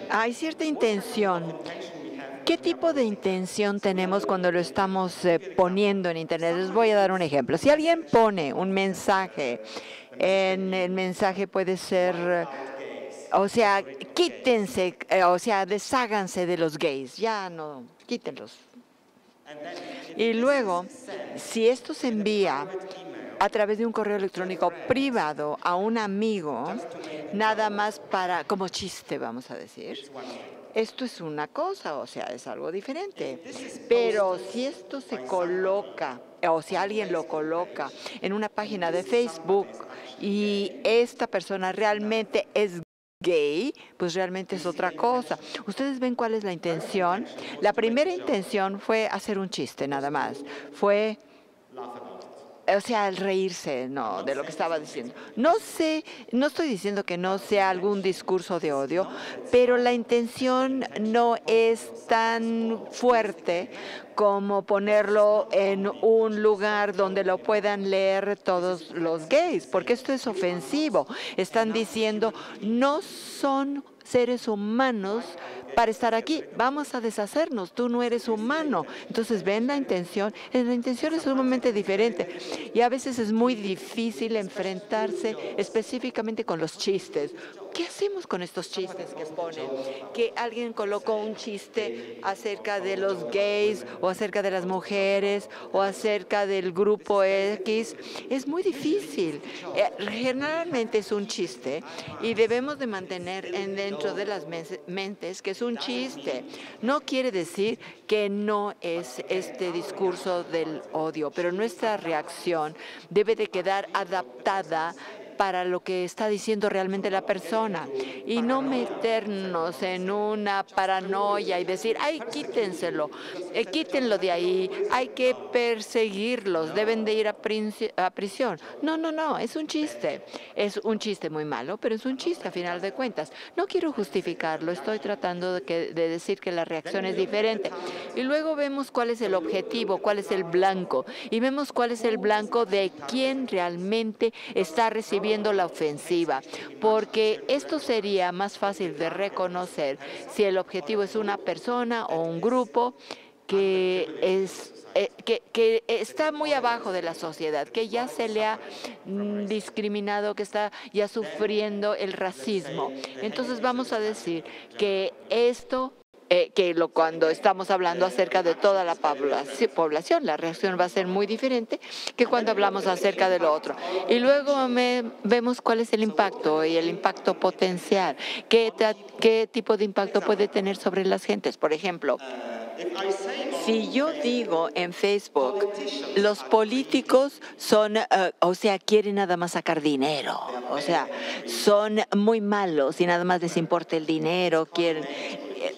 Hay cierta intención. ¿Qué tipo de intención tenemos cuando lo estamos poniendo en Internet? Les voy a dar un ejemplo. Si alguien pone un mensaje, en el mensaje puede ser, o sea, quítense, o sea, desháganse de los gays, ya no, quítenlos. Y luego, si esto se envía a través de un correo electrónico privado a un amigo, nada más como chiste, vamos a decir, esto es una cosa, o sea, es algo diferente. Pero si esto se coloca, o si alguien lo coloca en una página de Facebook y esta persona realmente es gay, pues realmente es otra cosa. ¿Ustedes ven cuál es la intención? La primera intención fue hacer un chiste, nada más. Fue, o sea, el reírse, no, de lo que estaba diciendo. No sé, no estoy diciendo que no sea algún discurso de odio, pero la intención no es tan fuerte como ponerlo en un lugar donde lo puedan leer todos los gays, porque esto es ofensivo. Están diciendo, no son seres humanos para estar aquí. Vamos a deshacernos. Tú no eres humano. Entonces, ven la intención. La intención es sumamente diferente. Y a veces es muy difícil enfrentarse específicamente con los chistes. ¿Qué hacemos con estos chistes que ponen? Que alguien colocó un chiste acerca de los gays o acerca de las mujeres o acerca del grupo X. Es muy difícil. Generalmente es un chiste y debemos de mantener dentro de las mentes que es un chiste. No quiere decir que no es este discurso del odio, pero nuestra reacción debe de quedar adaptada para lo que está diciendo realmente la persona y no meternos en una paranoia y decir, ay, quítenselo, quítenlo de ahí, hay que perseguirlos, deben de ir a prisión. No, no, no, es un chiste muy malo, pero es un chiste a final de cuentas. No quiero justificarlo, estoy tratando de decir que la reacción es diferente. Y luego vemos cuál es el objetivo, cuál es el blanco, y vemos cuál es el blanco de quién realmente está recibiendo la ofensiva, porque esto sería más fácil de reconocer si el objetivo es una persona o un grupo que está muy abajo de la sociedad, que ya se le ha discriminado, que está ya sufriendo el racismo. Entonces vamos a decir que esto cuando estamos hablando acerca de toda la población, la reacción va a ser muy diferente que cuando hablamos acerca de lo otro. Y luego vemos cuál es el impacto y el impacto potencial. ¿Qué tipo de impacto puede tener sobre las gentes? Por ejemplo, si yo digo en Facebook, los políticos son, quieren nada más sacar dinero, son muy malos y nada más les importa el dinero,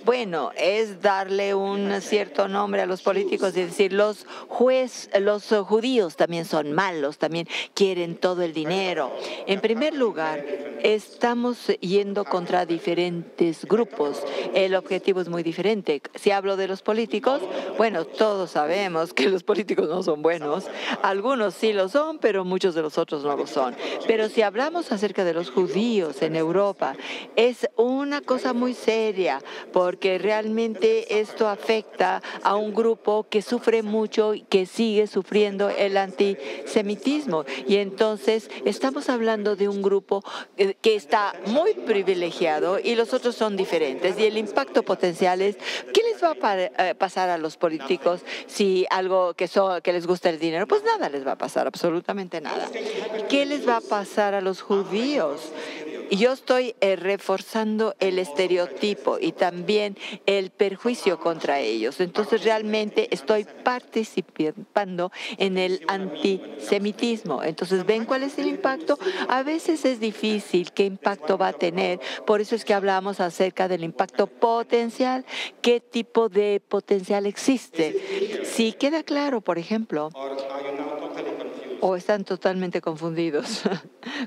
bueno, es darle un cierto nombre a los políticos y decir los judíos también son malos, también quieren todo el dinero. En primer lugar, estamos yendo contra diferentes grupos. El objetivo es muy diferente. Si hablo de los políticos, bueno, todos sabemos que los políticos no son buenos. Algunos sí lo son, pero muchos de los otros no lo son. Pero si hablamos acerca de los judíos en Europa, es una cosa muy seria, porque realmente esto afecta a un grupo que sufre mucho y que sigue sufriendo el antisemitismo. Y entonces estamos hablando de un grupo que está muy privilegiado y los otros son diferentes. Y el impacto potencial es, ¿qué les va a pasar a los políticos si algo que les gusta el dinero? Pues nada les va a pasar, absolutamente nada. ¿Qué les va a pasar a los judíos? Yo estoy reforzando el estereotipo y también el perjuicio contra ellos. Entonces realmente estoy participando en el antisemitismo. Entonces, ¿ven cuál es el impacto? A veces es difícil qué impacto va a tener. Por eso es que hablamos acerca del impacto potencial. ¿Qué tipo de potencial existe? Si queda claro, por ejemplo, o están totalmente confundidos,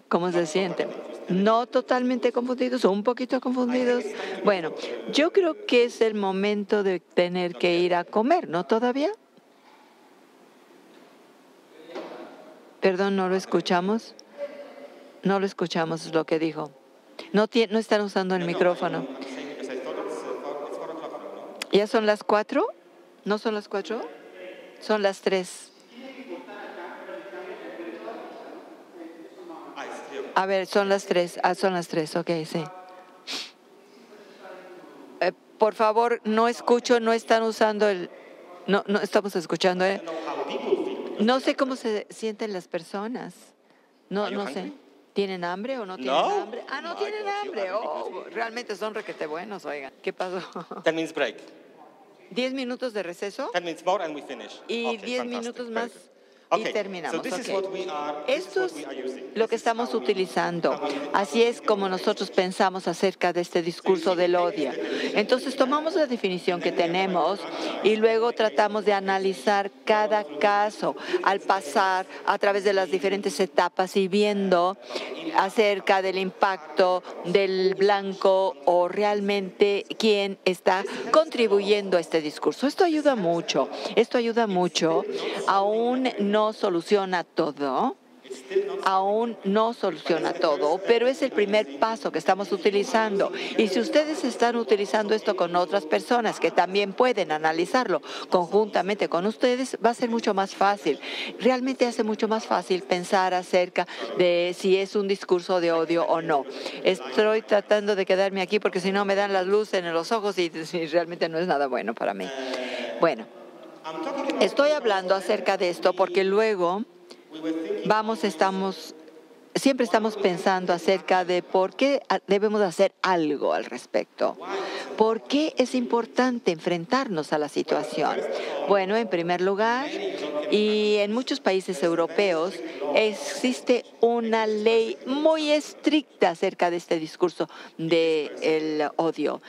¿cómo se sienten? No totalmente confundidos o un poquito confundidos. Bueno, yo creo que es el momento de tener que ir a comer, ¿no todavía? Perdón, ¿no lo escuchamos? No lo escuchamos lo que dijo. No están usando el micrófono. ¿Ya son las 4? ¿No son las 4? Son las 3. A ver, son las 3. Son las 3, ok, sí. Por favor, no escucho, no están usando el... No estamos escuchando, ¿eh? No sé cómo se sienten las personas. No sé. ¿Tienen hambre o no tienen hambre? Ah, no tienen hambre. Oh, realmente son requete buenos, oigan. ¿Qué pasó? 10 minutes break. 10 minutos de receso. 10 minutes more and we finish. Y 10 minutos más. Y terminamos. Esto es lo que estamos utilizando. Así es como nosotros pensamos acerca de este discurso del odio. Entonces tomamos la definición que tenemos y luego tratamos de analizar cada caso al pasar a través de las diferentes etapas y viendo acerca del impacto del blanco o realmente quién está contribuyendo a este discurso. Esto ayuda mucho. Aún no soluciona todo. Pero es el primer paso que estamos utilizando. Y si ustedes están utilizando esto con otras personas que también pueden analizarlo conjuntamente con ustedes, va a ser mucho más fácil. Realmente hace mucho más fácil pensar acerca de si es un discurso de odio o no. Estoy tratando de quedarme aquí porque si no me dan la luz en los ojos y realmente no es nada bueno para mí. Bueno, estoy hablando acerca de esto porque luego siempre estamos pensando acerca de por qué debemos hacer algo al respecto. ¿Por qué es importante enfrentarnos a la situación? Bueno, en primer lugar, y en muchos países europeos existe una ley muy estricta acerca de este discurso del odio.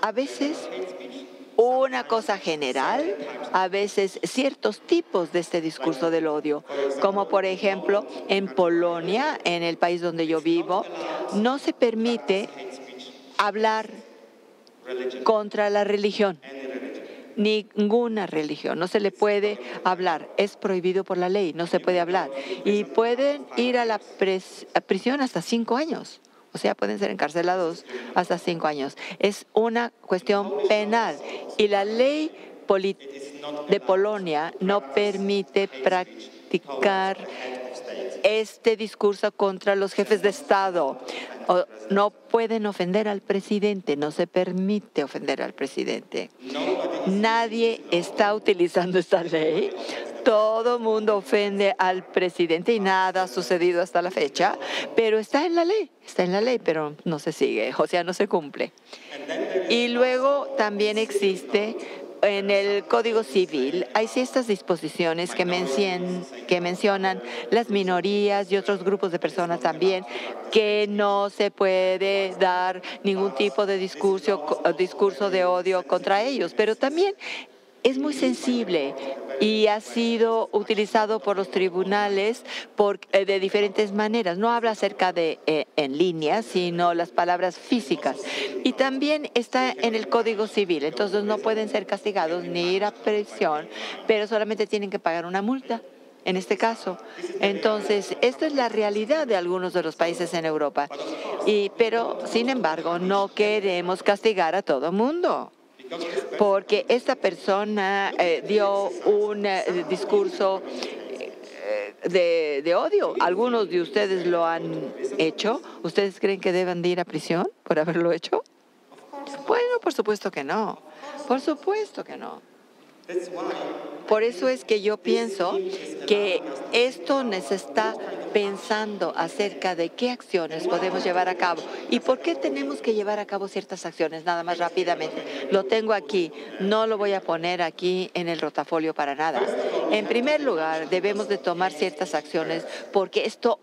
A veces una cosa general, a veces ciertos tipos de este discurso del odio, como por ejemplo en Polonia, en el país donde yo vivo, no se permite hablar contra la religión, ninguna religión, no se le puede hablar, es prohibido por la ley, no se puede hablar y pueden ir a la prisión hasta 5 años. O sea, pueden ser encarcelados hasta 5 años. Es una cuestión penal. Y la ley de Polonia no permite practicar este discurso contra los jefes de Estado. No pueden ofender al presidente, no se permite ofender al presidente. Nadie está utilizando esta ley. Todo mundo ofende al presidente y nada ha sucedido hasta la fecha, pero está en la ley, pero no se sigue, o sea, no se cumple. Y luego también existe en el Código Civil hay ciertas disposiciones que mencionan las minorías y otros grupos de personas también, que no se puede dar ningún tipo de discurso de odio contra ellos, pero también es muy sensible y ha sido utilizado por los tribunales de diferentes maneras. No habla acerca de en línea, sino las palabras físicas. Y también está en el Código Civil, entonces no pueden ser castigados ni ir a prisión, pero solamente tienen que pagar una multa. En este caso. Entonces, esta es la realidad de algunos de los países en Europa. Pero, sin embargo, no queremos castigar a todo mundo, porque esta persona dio un discurso de odio. Algunos de ustedes lo han hecho. ¿Ustedes creen que deben de ir a prisión por haberlo hecho? Bueno, por supuesto que no. Por supuesto que no. Por eso es que yo pienso que esto nos está pensando acerca de qué acciones podemos llevar a cabo y por qué tenemos que llevar a cabo ciertas acciones, nada más rápidamente. Lo tengo aquí, no lo voy a poner aquí en el rotafolio para nada. En primer lugar, debemos de tomar ciertas acciones porque esto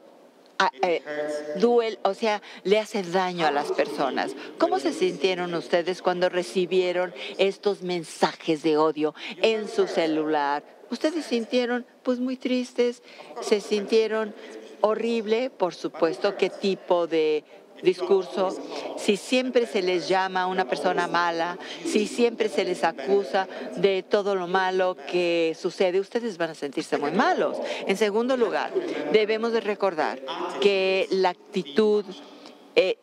duele, o sea, le hace daño a las personas. ¿Cómo se sintieron ustedes cuando recibieron estos mensajes de odio en su celular? ¿Ustedes sintieron pues muy tristes? ¿Se sintieron horrible? Por supuesto, ¿qué tipo de discurso? Si siempre se les llama a una persona mala, si siempre se les acusa de todo lo malo que sucede, ustedes van a sentirse muy malos. En segundo lugar, debemos de recordar que la actitud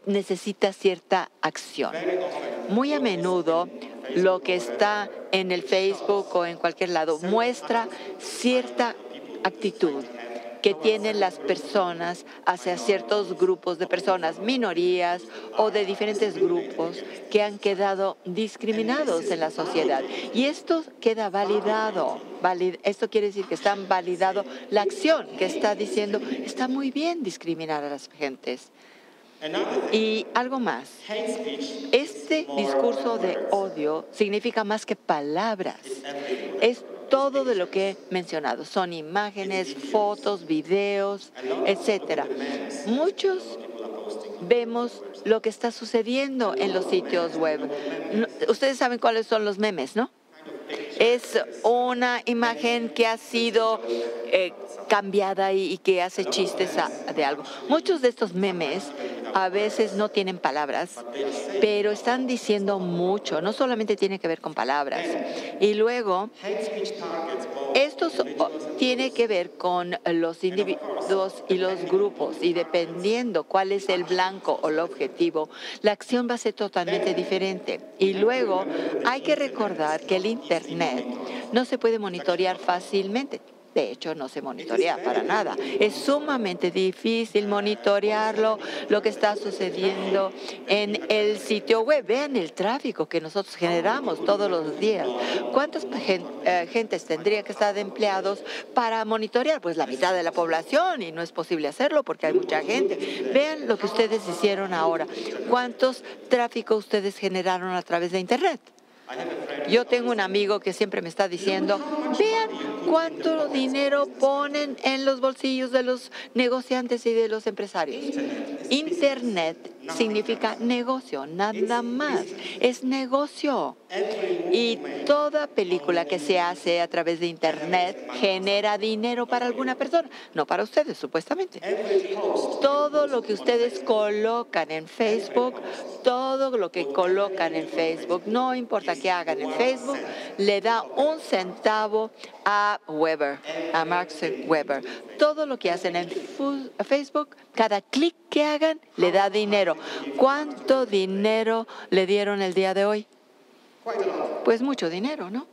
necesita cierta acción. Muy a menudo, lo que está en el Facebook o en cualquier lado muestra cierta actitud que tienen las personas hacia ciertos grupos de personas, minorías o de diferentes grupos que han quedado discriminados en la sociedad. Y esto queda validado. Esto quiere decir que están validado la acción que está diciendo, está muy bien discriminar a las gentes. Y algo más, este discurso de odio significa más que palabras. Es todo de lo que he mencionado. Son imágenes, fotos, videos, etcétera. Muchos vemos lo que está sucediendo en los sitios web. Ustedes saben cuáles son los memes, ¿no? Es una imagen que ha sido cambiada y que hace chistes de algo. Muchos de estos memes a veces no tienen palabras, pero están diciendo mucho. No solamente tiene que ver con palabras. Y luego, esto tiene que ver con los individuos y los grupos. Y dependiendo cuál es el blanco o el objetivo, la acción va a ser totalmente diferente. Y luego, hay que recordar que el Internet no se puede monitorear fácilmente. De hecho, no se monitorea para nada. Es sumamente difícil monitorearlo, lo que está sucediendo en el sitio web. Vean el tráfico que nosotros generamos todos los días. ¿Cuántas gentes tendría que estar de empleados para monitorear? Pues la mitad de la población, y no es posible hacerlo porque hay mucha gente. Vean lo que ustedes hicieron ahora. ¿Cuántos tráfico ustedes generaron a través de Internet? Yo tengo un amigo que siempre me está diciendo, vean cuánto dinero ponen en los bolsillos de los negociantes y de los empresarios. Internet significa negocio, nada más. Es negocio. Y toda película que se hace a través de Internet genera dinero para alguna persona, no para ustedes, supuestamente. Todo lo que ustedes colocan en Facebook, todo lo que colocan en Facebook, no importa qué hagan en Facebook, le da 1 centavo a Weber, a Max Weber. Todo lo que hacen en Facebook, cada clic que hagan, le da dinero. ¿Cuánto dinero le dieron el día de hoy? Pues mucho dinero, ¿no?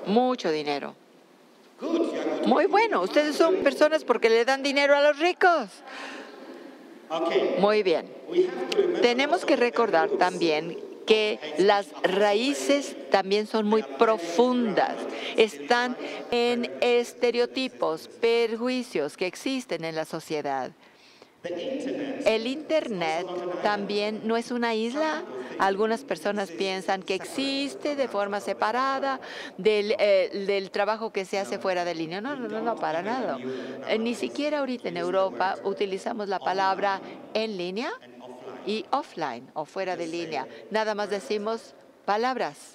Mucho dinero. Muy bueno. Ustedes son personas porque le dan dinero a los ricos. Muy bien. Tenemos que recordar también que las raíces también son muy profundas. Están en estereotipos, perjuicios que existen en la sociedad. El Internet también no es una isla. Algunas personas piensan que existe de forma separada del trabajo que se hace fuera de línea. No, para nada. Ni siquiera ahorita en Europa utilizamos la palabra en línea y offline o fuera de línea. Nada más decimos palabras,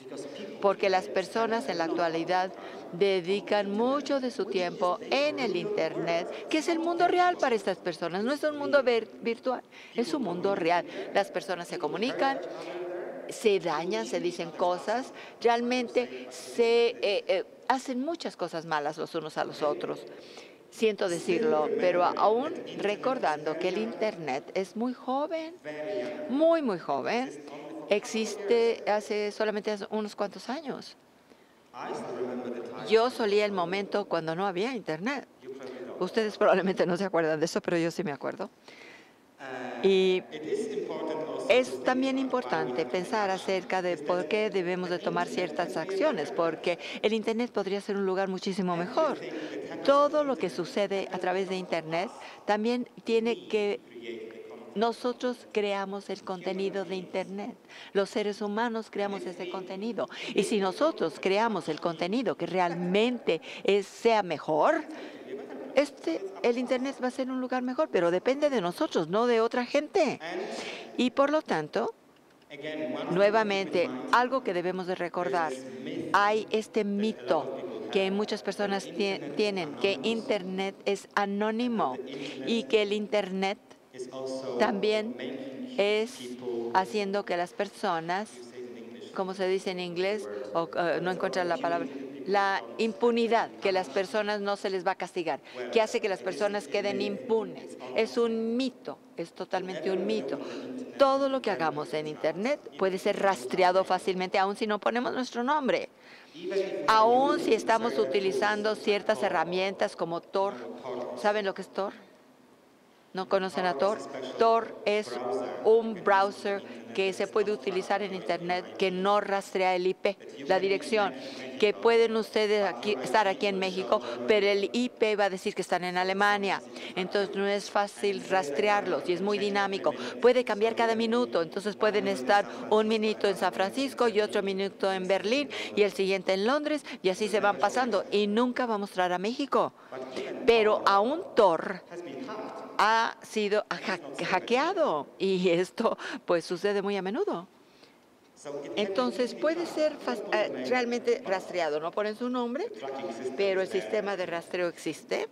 porque las personas en la actualidad dedican mucho de su tiempo en el Internet, que es el mundo real para estas personas. No es un mundo virtual, es un mundo real. Las personas se comunican, se dañan, se dicen cosas, realmente se hacen muchas cosas malas los unos a los otros. Siento decirlo, pero aún recordando que el Internet es muy joven, muy joven, existe solamente hace unos cuantos años. Yo solía el momento cuando no había Internet. Ustedes probablemente no se acuerdan de eso, pero yo sí me acuerdo. Y es también importante pensar acerca de por qué debemos de tomar ciertas acciones, porque el Internet podría ser un lugar muchísimo mejor. Todo lo que sucede a través de Internet también tiene que... Nosotros creamos el contenido de Internet. Los seres humanos creamos ese contenido. Y si nosotros creamos el contenido que realmente sea mejor, el Internet va a ser un lugar mejor, pero depende de nosotros, no de otra gente. Y por lo tanto, nuevamente, algo que debemos de recordar, hay este mito que muchas personas tienen, que Internet es anónimo y que el Internet también es haciendo que las personas, como se dice en inglés, o no encuentran la palabra, la impunidad, que las personas no se les va a castigar, que hace que las personas queden impunes. Es un mito, es totalmente un mito. Todo lo que hagamos en Internet puede ser rastreado fácilmente, aun si no ponemos nuestro nombre. Aun si estamos utilizando ciertas herramientas como Tor. ¿Saben lo que es Tor? ¿No conocen a Tor? Tor es un browser que se puede utilizar en Internet que no rastrea el IP, la dirección, que pueden ustedes estar aquí en México, pero el IP va a decir que están en Alemania. Entonces no es fácil rastrearlos y es muy dinámico. Puede cambiar cada minuto, entonces pueden estar un minuto en San Francisco y otro minuto en Berlín y el siguiente en Londres y así se van pasando y nunca va a mostrar a México. Pero aún Tor ha sido hackeado y esto pues sucede muy a menudo. Entonces puede ser realmente rastreado. No ponen su nombre, pero el sistema de rastreo existe.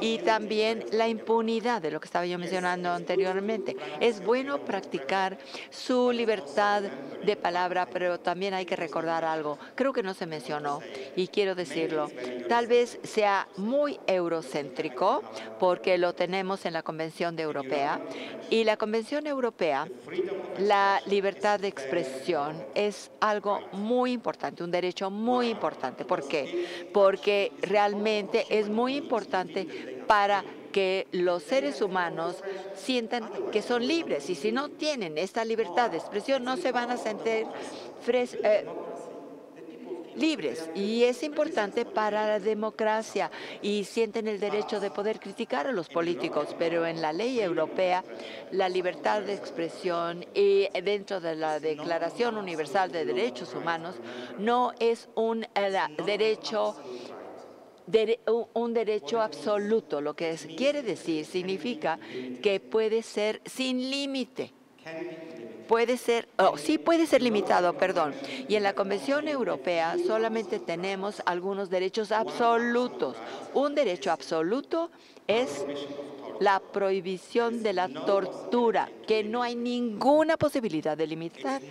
Y también la impunidad de lo que estaba yo mencionando anteriormente. Es bueno practicar su libertad de palabra, pero también hay que recordar algo. Creo que no se mencionó y quiero decirlo. Tal vez sea muy eurocéntrico porque lo tenemos en la Convención Europea. Y la Convención Europea, la libertad de expresión es algo muy importante, un derecho muy importante. ¿Por qué? Porque realmente es muy importante para que los seres humanos sientan que son libres. Y si no tienen esta libertad de expresión, no se van a sentir libres. Y es importante para la democracia y sienten el derecho de poder criticar a los políticos. Pero en la ley europea, la libertad de expresión y dentro de la Declaración Universal de Derechos Humanos no es un derecho absoluto. Lo que quiere decir significa que puede ser sin límite. Sí puede ser limitado, perdón. Y en la Convención Europea solamente tenemos algunos derechos absolutos. Un derecho absoluto es la prohibición de la tortura, que no hay ninguna posibilidad de limitar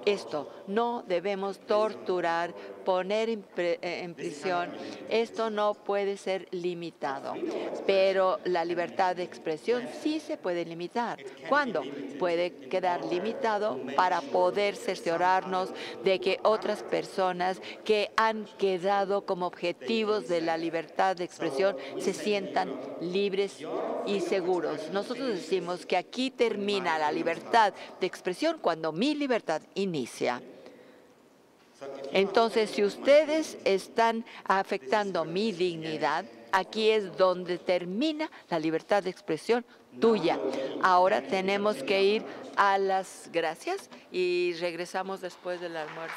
esto. No debemos torturar, poner en prisión. Esto no puede ser limitado. Pero la libertad de expresión sí se puede limitar. ¿Cuándo? Puede quedar limitado para poder cerciorarnos de que otras personas que han quedado como objetivos de la libertad de expresión se sientan libres y seguros. Nosotros decimos que aquí termina la libertad de expresión cuando mi libertad inicia. Entonces, si ustedes están afectando mi dignidad, Aquí es donde termina la libertad de expresión tuya. Ahora tenemos que ir a las gracias y regresamos después del almuerzo.